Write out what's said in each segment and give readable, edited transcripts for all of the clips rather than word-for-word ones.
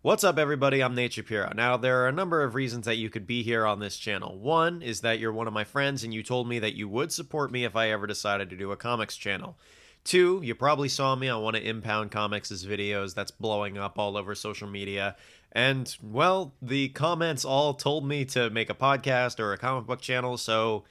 What's up, everybody? I'm Nate Shapiro. Now, there are a number of reasons that you could be here on this channel. One is that you're one of my friends and you told me that you would support me if I ever decided to do a comics channel. Two, you probably saw me on one of Impound Comics' videos that's blowing up all over social media. And, well, the comments all told me to make a podcast or a comic book channel, so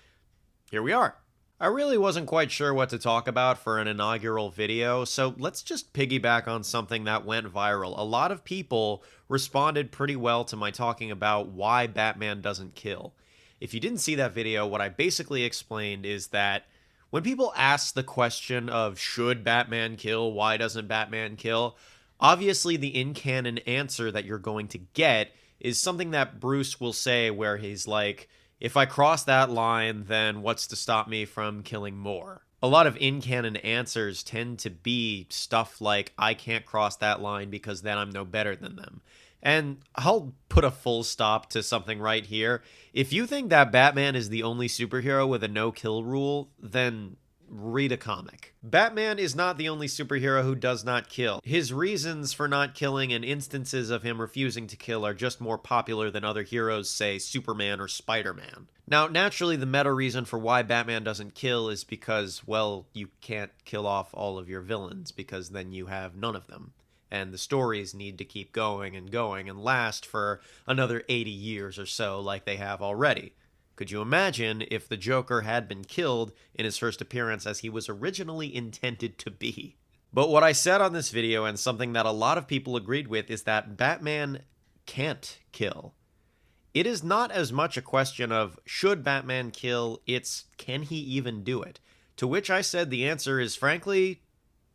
here we are. I really wasn't quite sure what to talk about for an inaugural video, so let's just piggyback on something that went viral. A lot of people responded pretty well to my talking about why Batman doesn't kill. If you didn't see that video, what I basically explained is that when people ask the question of should Batman kill, why doesn't Batman kill, obviously the in-canon answer that you're going to get is something that Bruce will say where he's like, if I cross that line, then what's to stop me from killing more? A lot of in-canon answers tend to be stuff like, I can't cross that line because then I'm no better than them. And I'll put a full stop to something right here. If you think that Batman is the only superhero with a no-kill rule, then read a comic. Batman is not the only superhero who does not kill. His reasons for not killing and instances of him refusing to kill are just more popular than other heroes, say Superman or Spider-Man. Now, naturally, the meta reason for why Batman doesn't kill is because, well, you can't kill off all of your villains, because then you have none of them. And the stories need to keep going and last for another 80 years or so like they have already. Could you imagine if the Joker had been killed in his first appearance as he was originally intended to be? But what I said on this video, and something that a lot of people agreed with, is that Batman can't kill. It is not as much a question of should Batman kill, it's can he even do it? To which I said the answer is frankly,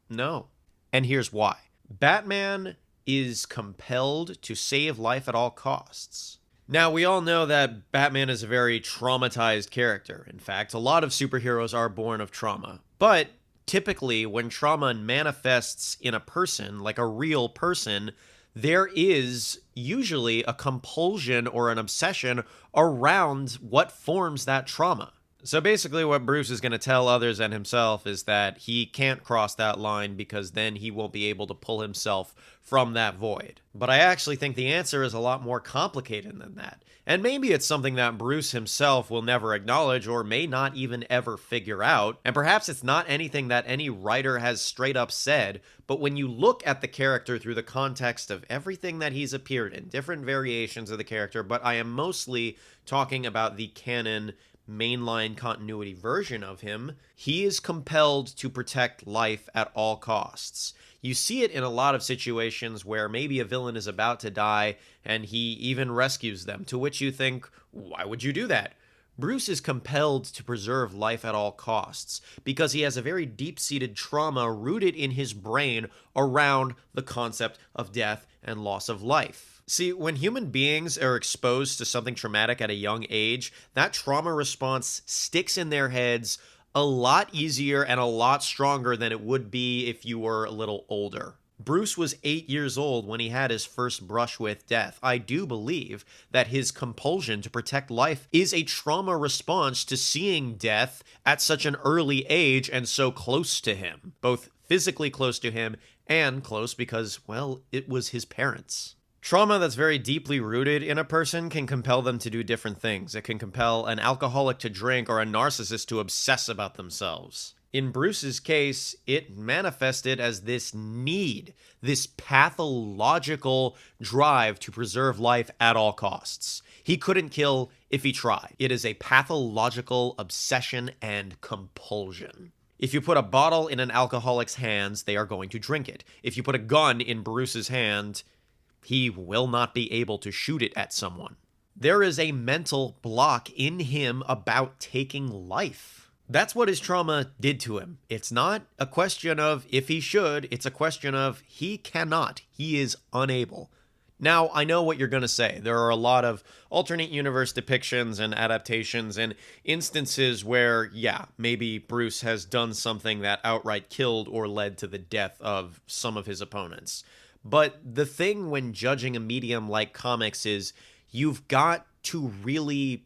no. And here's why. Batman is compelled to save life at all costs. Now, we all know that Batman is a very traumatized character. In fact, a lot of superheroes are born of trauma. But typically, when trauma manifests in a person, like a real person, there is usually a compulsion or an obsession around what forms that trauma. So basically what Bruce is going to tell others and himself is that he can't cross that line because then he won't be able to pull himself from that void. But I actually think the answer is a lot more complicated than that. And maybe it's something that Bruce himself will never acknowledge or may not even ever figure out. And perhaps it's not anything that any writer has straight up said, but when you look at the character through the context of everything that he's appeared in, different variations of the character, but I am mostly talking about the canon mainline continuity version of him, he is compelled to protect life at all costs. You see it in a lot of situations where maybe a villain is about to die and he even rescues them, to which you think, why would you do that? Bruce is compelled to preserve life at all costs because he has a very deep-seated trauma rooted in his brain around the concept of death and loss of life. See, when human beings are exposed to something traumatic at a young age, that trauma response sticks in their heads a lot easier and a lot stronger than it would be if you were a little older. Bruce was 8 years old when he had his first brush with death. I do believe that his compulsion to protect life is a trauma response to seeing death at such an early age and so close to him. Both physically close to him and close because, well, it was his parents. Trauma that's very deeply rooted in a person can compel them to do different things. It can compel an alcoholic to drink or a narcissist to obsess about themselves. In Bruce's case, it manifested as this need, this pathological drive to preserve life at all costs. He couldn't kill if he tried. It is a pathological obsession and compulsion. If you put a bottle in an alcoholic's hands, they are going to drink it. If you put a gun in Bruce's hand, he will not be able to shoot it at someone. There is a mental block in him about taking life. That's what his trauma did to him. It's not a question of if he should, it's a question of he cannot. He is unable. Now, I know what you're going to say. There are a lot of alternate universe depictions and adaptations and instances where, yeah, maybe Bruce has done something that outright killed or led to the death of some of his opponents. But the thing when judging a medium like comics is you've got to really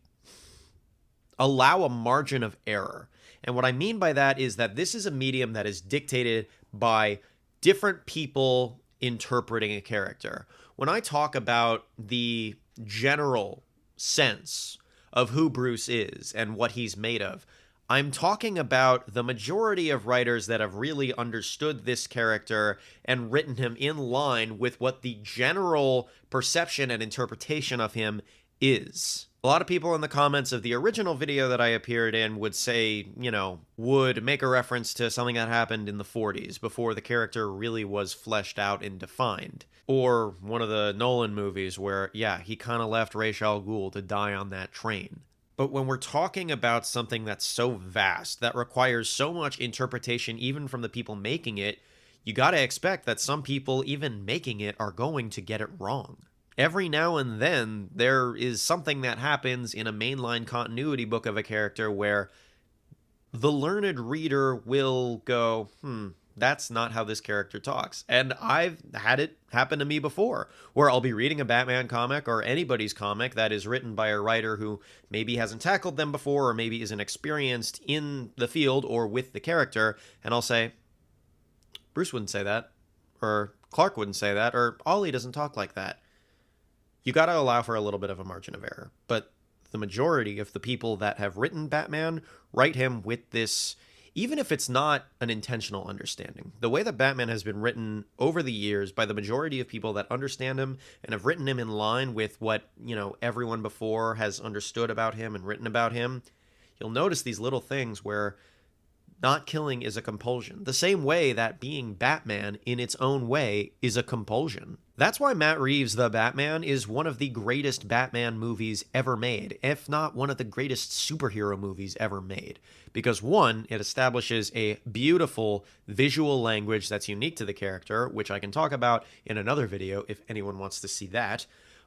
allow a margin of error. And what I mean by that is that this is a medium that is dictated by different people interpreting a character. when I talk about the general sense of who Bruce is and what he's made of, I'm talking about the majority of writers that have really understood this character and written him in line with what the general perception and interpretation of him is. A lot of people in the comments of the original video that I appeared in would say, would make a reference to something that happened in the 40s before the character really was fleshed out and defined. Or one of the Nolan movies where, he kind of left Ra's al Ghul to die on that train. But when we're talking about something that's so vast, that requires so much interpretation even from the people making it, you gotta expect that some people even making it are going to get it wrong. Every now and then, there is something that happens in a mainline continuity book of a character where the learned reader will go, that's not how this character talks. And I've had it happen to me before, where I'll be reading a Batman comic or anybody's comic that is written by a writer who maybe hasn't tackled them before or maybe isn't experienced in the field or with the character, and I'll say, Bruce wouldn't say that, or Clark wouldn't say that, or Ollie doesn't talk like that. You gotta allow for a little bit of a margin of error, but the majority of the people that have written Batman write him with this, even if it's not an intentional understanding. The way that Batman has been written over the years by the majority of people that understand him and have written him in line with what, everyone before has understood about him and written about him, you'll notice these little things where not killing is a compulsion. The same way that being Batman in its own way is a compulsion. That's why Matt Reeves' The Batman is one of the greatest Batman movies ever made, if not one of the greatest superhero movies ever made. Because one, it establishes a beautiful visual language that's unique to the character, which I can talk about in another video if anyone wants to see that.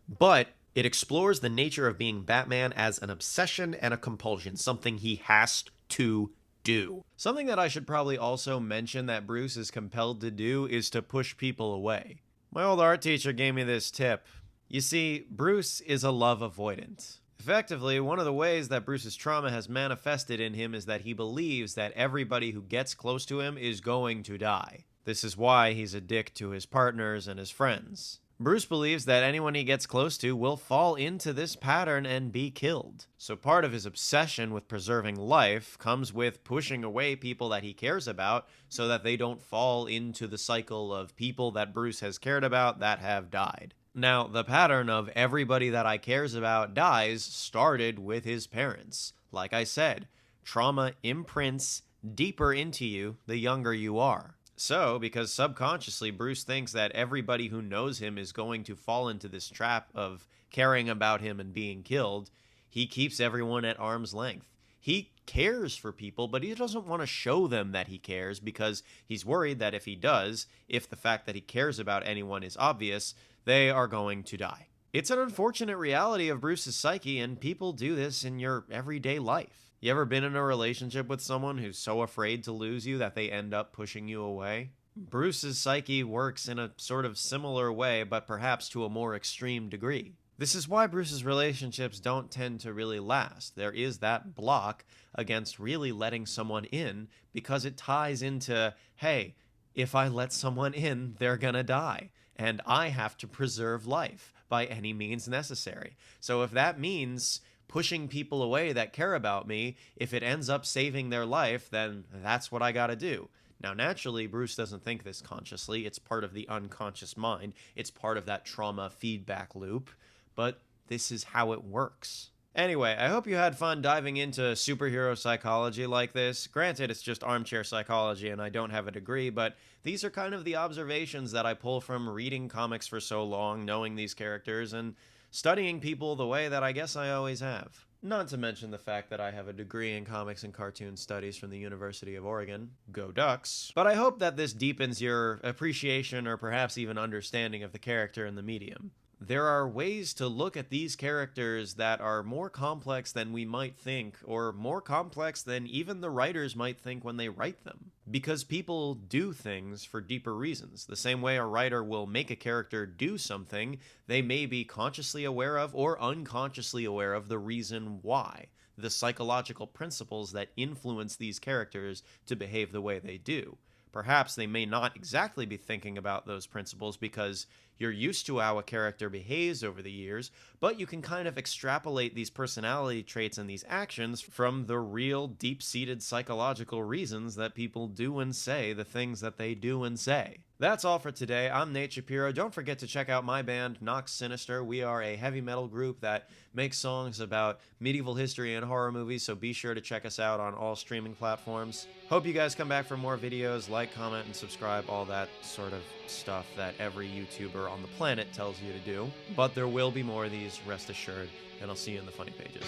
But it explores the nature of being Batman as an obsession and a compulsion, something he has to do. Something that I should probably also mention that Bruce is compelled to do is to push people away. My old art teacher gave me this tip. You see, Bruce is a love avoidant. Effectively, one of the ways that Bruce's trauma has manifested in him is that he believes that everybody who gets close to him is going to die. This is why he's a dick to his partners and his friends. Bruce believes that anyone he gets close to will fall into this pattern and be killed. So part of his obsession with preserving life comes with pushing away people that he cares about so that they don't fall into the cycle of people that Bruce has cared about that have died. Now, the pattern of everybody that I cares about dies started with his parents. Like I said, trauma imprints deeper into you the younger you are. So, because subconsciously Bruce thinks that everybody who knows him is going to fall into this trap of caring about him and being killed, he keeps everyone at arm's length. He cares for people, but he doesn't want to show them that he cares because he's worried that if he does, if the fact that he cares about anyone is obvious, they are going to die. It's an unfortunate reality of Bruce's psyche, and people do this in your everyday life. You ever been in a relationship with someone who's so afraid to lose you that they end up pushing you away? Bruce's psyche works in a sort of similar way, but perhaps to a more extreme degree. This is why Bruce's relationships don't tend to really last. There is that block against really letting someone in because it ties into, hey, if I let someone in, they're gonna die. And I have to preserve life by any means necessary. So if that means pushing people away that care about me, if it ends up saving their life, then that's what I gotta do. Now, naturally, Bruce doesn't think this consciously. It's part of the unconscious mind. It's part of that trauma feedback loop. But this is how it works. Anyway, I hope you had fun diving into superhero psychology like this. Granted, it's just armchair psychology and I don't have a degree, but these are kind of the observations that I pull from reading comics for so long, knowing these characters, and studying people the way that I guess I always have. Not to mention the fact that I have a degree in comics and cartoon studies from the University of Oregon. Go Ducks. But I hope that this deepens your appreciation or perhaps even understanding of the character and the medium. There are ways to look at these characters that are more complex than we might think, or more complex than even the writers might think when they write them. Because people do things for deeper reasons. The same way a writer will make a character do something, they may be consciously aware of or unconsciously aware of the reason why. The psychological principles that influence these characters to behave the way they do. Perhaps they may not exactly be thinking about those principles because you're used to how a character behaves over the years, but you can kind of extrapolate these personality traits and these actions from the real deep-seated psychological reasons that people do and say the things that they do and say. That's all for today. I'm Nate Shapiro. Don't forget to check out my band, Nox Sinister. We are a heavy metal group that makes songs about medieval history and horror movies, so be sure to check us out on all streaming platforms. Hope you guys come back for more videos. Like, comment, and subscribe, all that sort of stuff that every YouTuber on the planet tells you to do. But there will be more of these, rest assured, and I'll see you in the funny pages.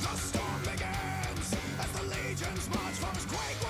The storm begins as the legions march from Quake.